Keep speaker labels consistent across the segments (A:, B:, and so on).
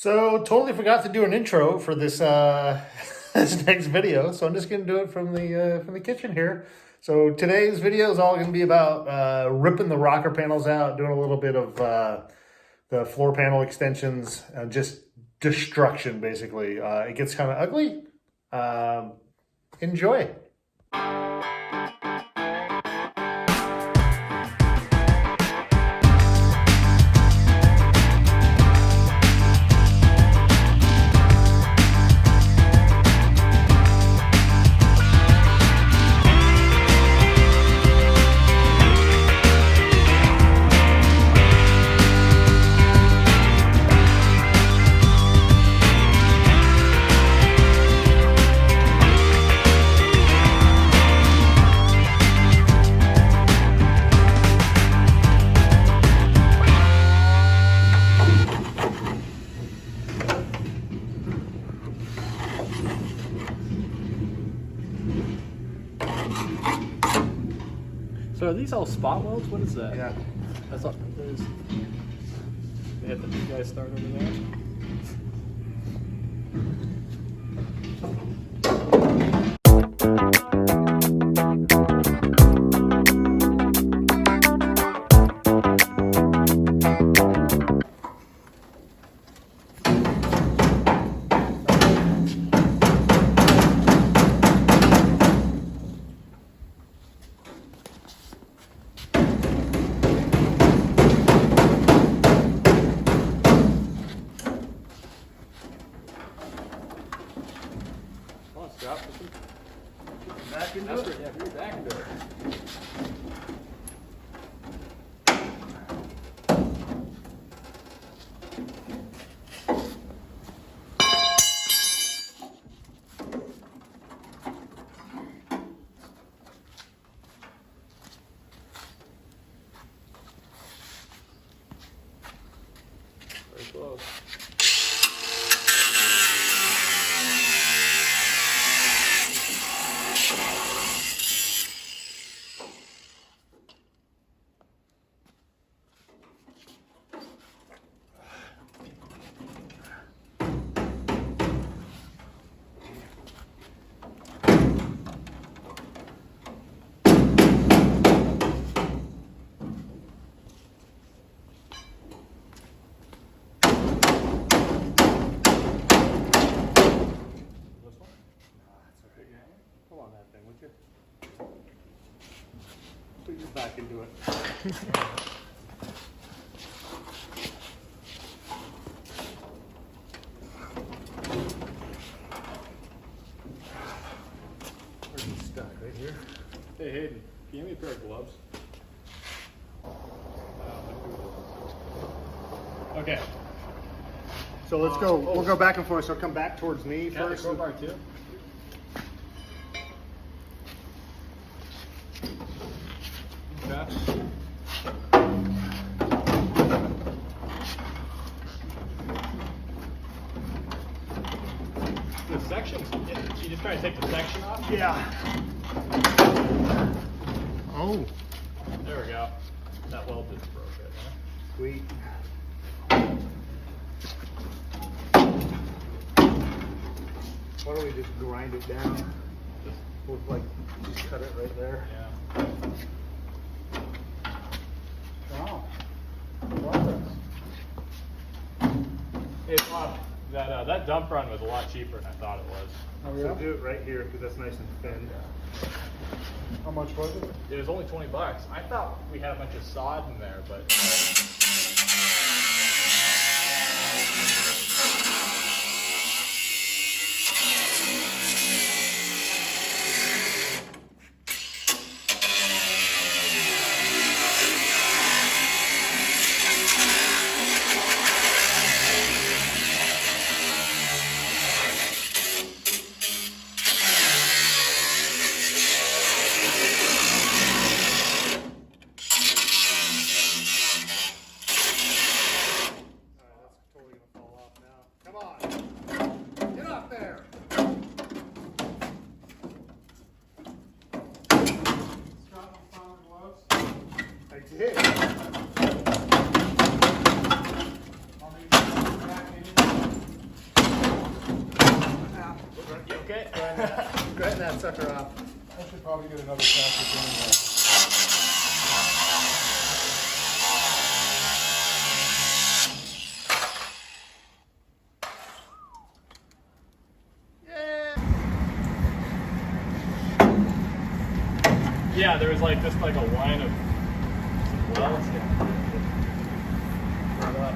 A: So totally forgot to do an intro for this this next video, so I'm just gonna do it from the kitchen here. So today's video is all gonna be about ripping the rocker panels out, doing a little bit of the floor panel extensions, just destruction basically. It gets kind of ugly. Enjoy.
B: So are these all spot welds? What is that?
A: Yeah.
B: That's all. They had the big guy start over there. Drop
A: Back into
B: it.
A: it.
B: Yeah, bring it back into it. Very close.
A: Put you back into it. Where's he stuck? Right here?
B: Hey Hayden, can you give me a pair of gloves? Okay.
A: So let's go. We'll go back and forth. So come back towards me
B: Got the
A: first.
B: crowbar too? Okay. The sections, you just try to take the section off?
A: Yeah. Oh.
B: There we go. That weld just broke it, huh?
A: Sweet. Why don't we just grind it down? We'll like just cut it right there.
B: Yeah.
A: Wow. Progress.
B: Hey Bob, that dump run was a lot cheaper than I thought it was.
A: Oh, yeah? So do it right here because that's nice and thin. How much was it?
B: It was only $20. I thought we had a bunch of sod in there, but
A: did. that sucker off.
C: I should probably get another package anyway.
B: Yeah, there was like just like a line of wells. Brought up.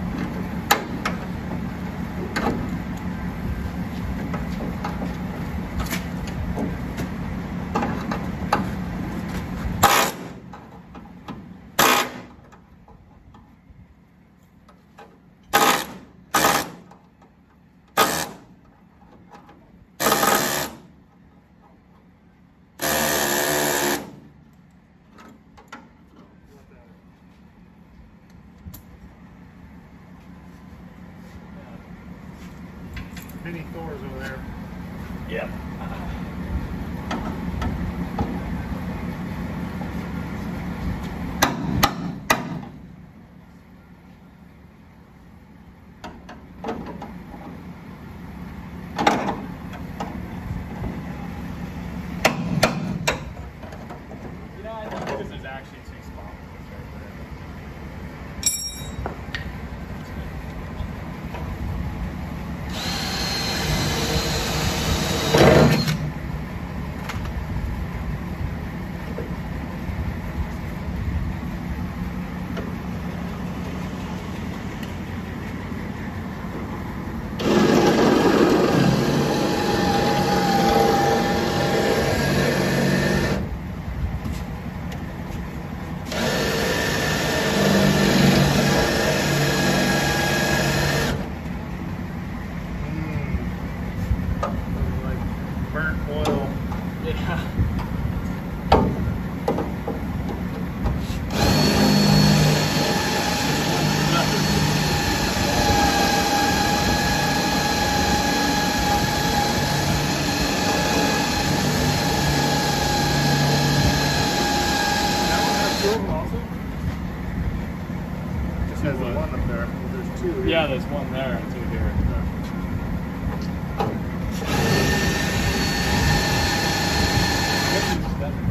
A: Mini Thor's over there.
B: Yep. Yeah, I think this is actually too small.
A: Like burnt oil.
B: Yeah.
A: Just has the one up there. Well, there's two. Here.
B: Yeah, there's one there and two here.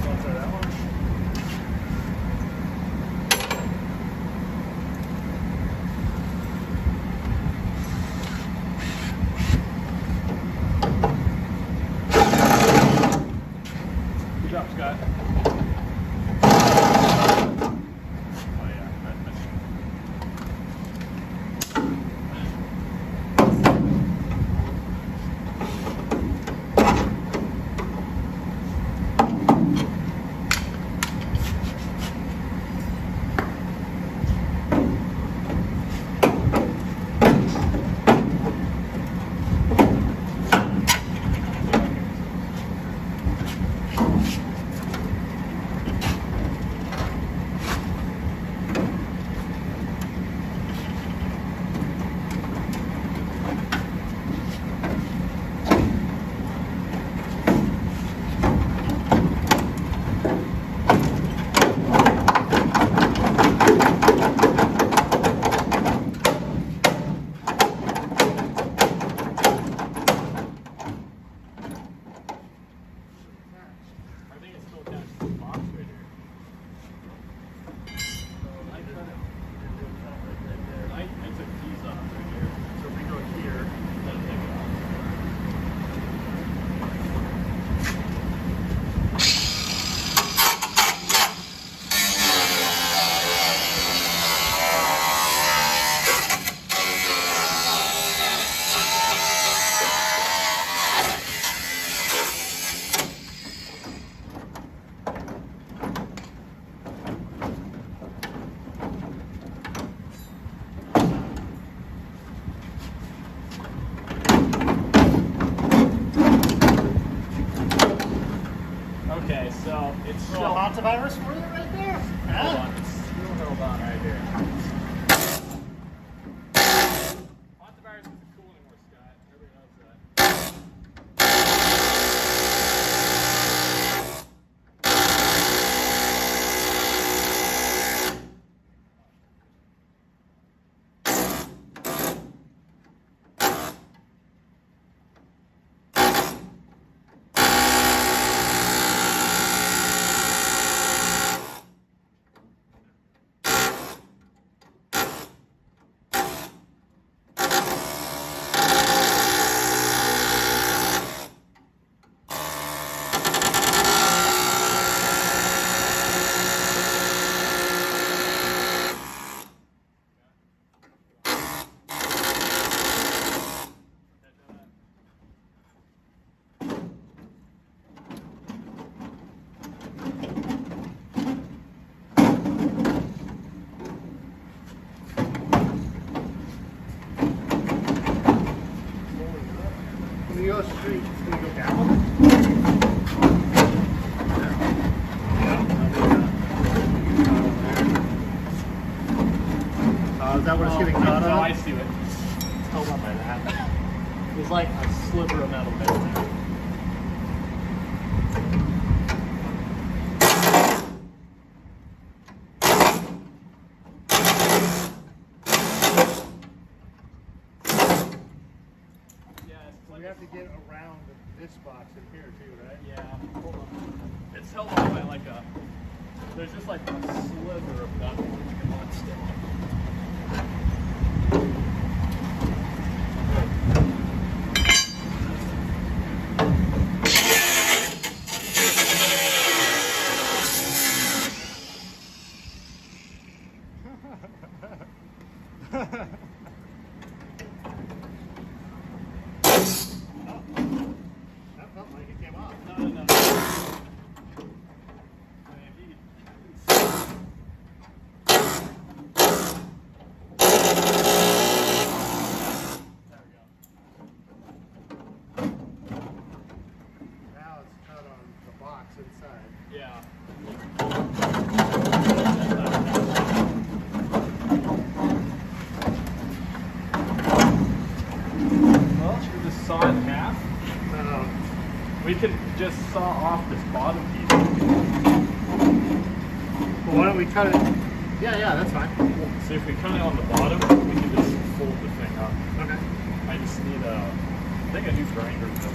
A: What's that one?
B: Good job, Scott. Oh yeah, that's I think it's still attached to the box right here. I took these off right here.
A: So if we go here,
B: Then take it off. Okay, so it's
A: little
B: still
A: antivirus for you right there.
B: hold on, it's still held on right here. Antivirus isn't cool anymore, Scott. Everybody knows that.
A: you go straight, can you go down? Is that what it's getting caught
B: no,
A: on?
B: I see it. It's held up by that. There's like a sliver of metal bit in there.
A: We have to get around this box in here too, right?
B: Yeah, hold on. It's held on by like a, there's just like a sliver of metal in one stick.
A: That felt like it came off.
B: No, no, no.
A: Now it's cut on the box inside.
B: Yeah. Well, should we just saw it in half? We can just saw off this bottom piece.
A: Well, why don't we cut it? Yeah, that's fine.
B: So if we cut it on the bottom, we can just fold the thing up.
A: Okay.
B: I just need a, I think a new grinder to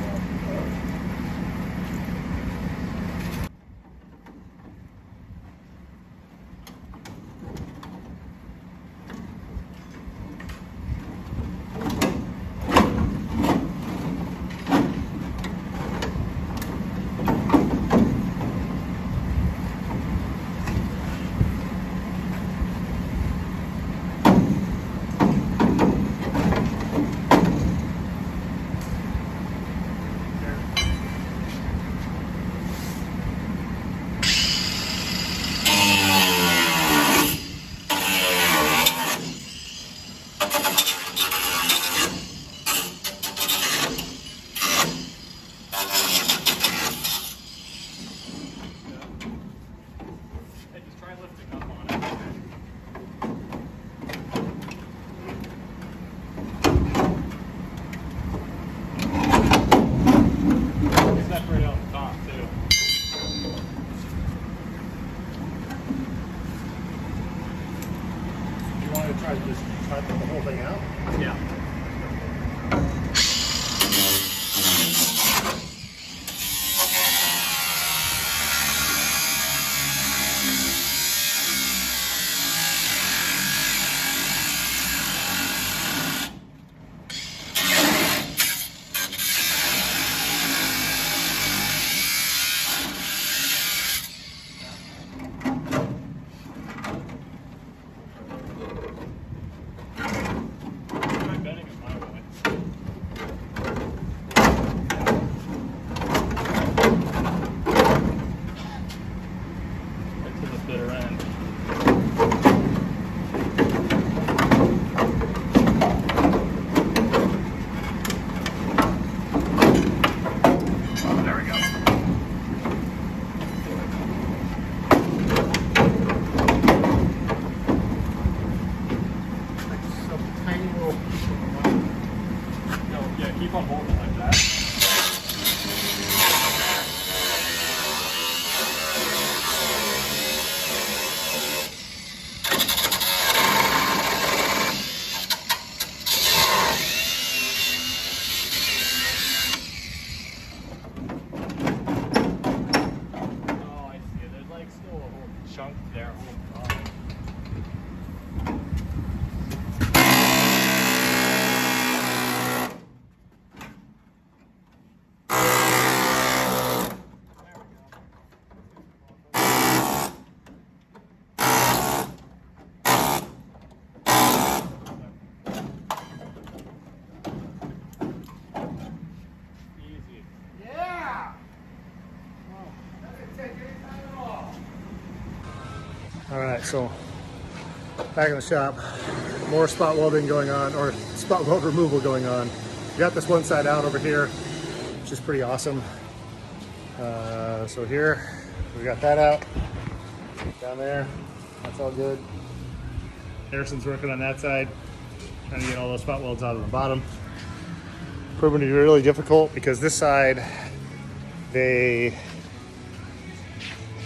B: Hey, just try lifting up on it. Separate out the top too.
A: You want to try to just cut the whole thing out?
B: Yeah. Try bending it my way. Right to the bitter end. There we go.
A: Like some tiny little piece of rock.
B: No, yeah, keep on holding it like that. Oh, I see it. There's like still a whole chunk there. Oh, God. Easy.
A: Yeah! That didn't take any time at all. All right, so back in the shop, more spot welding going on, or spot weld removal going on. We got this one side out over here. which is pretty awesome. So here, we got that out. Down there, that's all good. Harrison's working on that side, trying to get all those spot welds out of the bottom. Proving to be really difficult because this side, they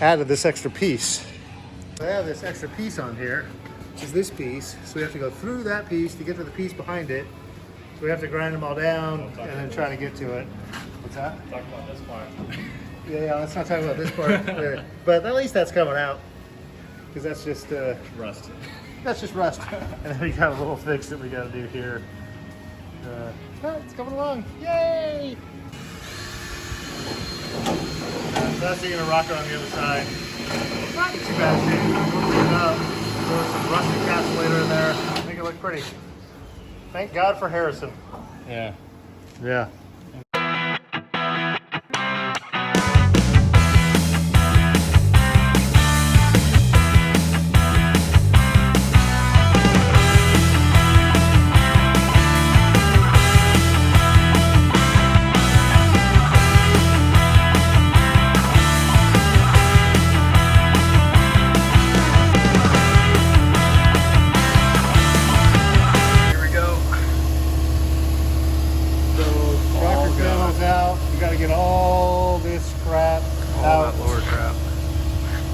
A: added this extra piece. They have this extra piece on here, which is this piece. So we have to go through that piece to get to the piece behind it. So we have to grind them all down and then try to get to it. What's that?
B: Talk about this part.
A: Yeah, let's not talk about this part. But at least that's coming out. Because that's just
B: Rust.
A: That's just rust. And then we got a little fix that we got to do here. It's coming along. Yay! So that's the inner rocker on the other side. Not too bad shape. We'll clean it up. Throw some rust encapsulator in there. Make it look pretty. Thank God for Harrison.
B: Yeah.
A: Yeah.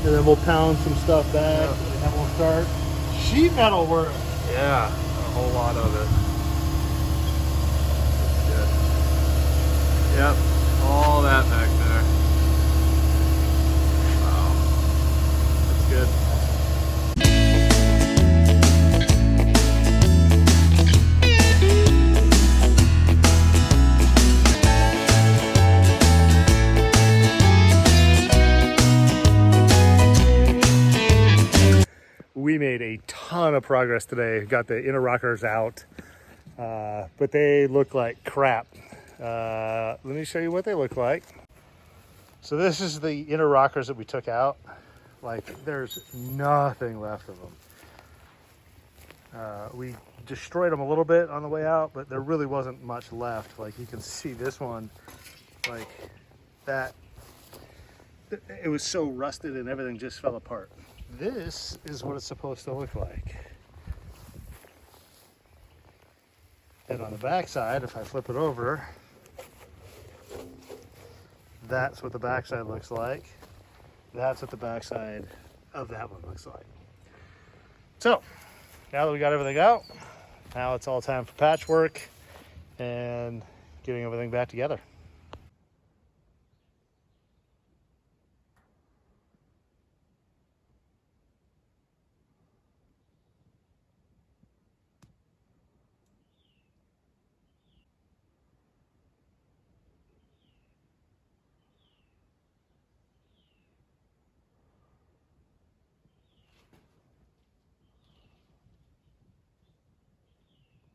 A: And then we'll pound some stuff back, and then we'll start sheet metal work.
B: Yeah, a whole lot of it. That's good. Yep, all that back there. Wow, that's good.
A: We made a ton of progress today. Got the inner rockers out, but they look like crap. Let me show you what they look like. So this is the inner rockers that we took out. Like, there's nothing left of them. We destroyed them a little bit on the way out, but there really wasn't much left. Like, you can see this one, like that. It was so rusted and everything just fell apart. This is what it's supposed to look like. And on the back side, if I flip it over, that's what the back side looks like. That's what the back side of that one looks like. So, now that we got everything out, now it's all time for patchwork and getting everything back together.